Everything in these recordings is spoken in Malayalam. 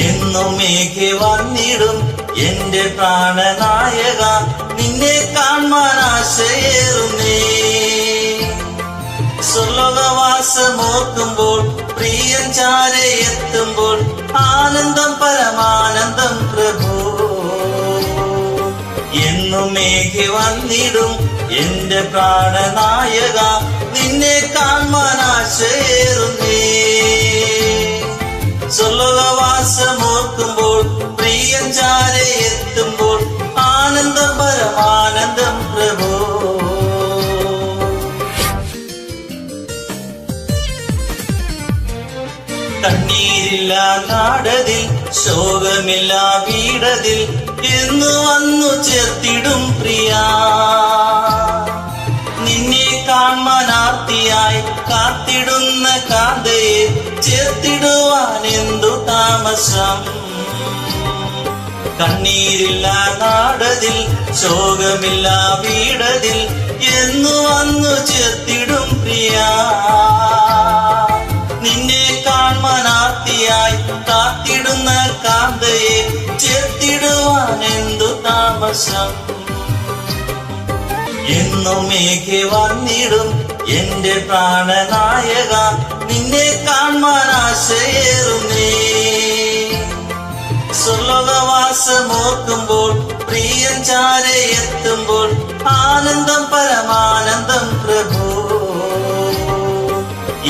എന്നുമേഘെ വന്നിടും എന്റെ പ്രാണനായക, നിന്നെ കാണാൻ ആശയേറുന്നേ. സ്വർലോകവാസമോർക്കുമ്പോൾ പ്രിയൻ ചാരെ എത്തുമ്പോൾ ആനന്ദം പരമാനന്ദം പ്രഭു. എന്നുമേഘെ വന്നിടും എന്റെ പ്രാണനായക, നിന്നെ കാണാൻ ആശയേറുന്നേ. സ്വർലോകവാസമോർക്കുമ്പോൾ പ്രിയൻ ചാരെ എത്തുമ്പോൾ ആനന്ദം പരമാനന്ദം പ്രഭു. കണ്ണീരില്ല നാടതിൽ, ശോകമില്ല വീടതിൽ, എന്നു വന്നു ചേർത്തിടും പ്രിയ. നിന്നെ കാണാനാർത്തിയായി കാത്തിടുന്ന കാന്തയെ ചേർത്തിടുവാൻ എന്തു താമസം. കണ്ണീരില്ല നാടതിൽ, ശോകമില്ല വീടതിൽ, എന്നു വന്നു ചേർത്തിടും പ്രിയ. നിന്നെ കാണാനാർത്തിയായി കാത്തിടുന്ന കാന്തയെ ചേർത്തിടുവാൻ എന്തു താമസം. എന്നുമേഘെ വന്നിടും എന്റെ പ്രാണനായക, നിന്നെ കാണാൻ ആശയേറുന്നേ. സ്വർലോകവാസമോർക്കുമ്പോൾ പ്രിയൻ ചാരെ എത്തുമ്പോൾ ആനന്ദം പരമാനന്ദം പ്രഭു.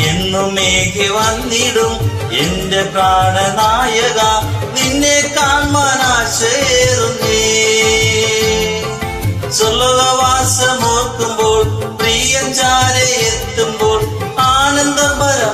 എന്നുമേഘെ വന്നിടും എന്റെ പ്രാണനായക, നിന്നെ കാണാൻ ആശയേറുന്നേ. സ്വർലോകവാസമോർക്കുമ്പോൾ പ്രിയൻ ചാരെ എത്തുമ്പോൾ ആനന്ദം പരമാനന്ദം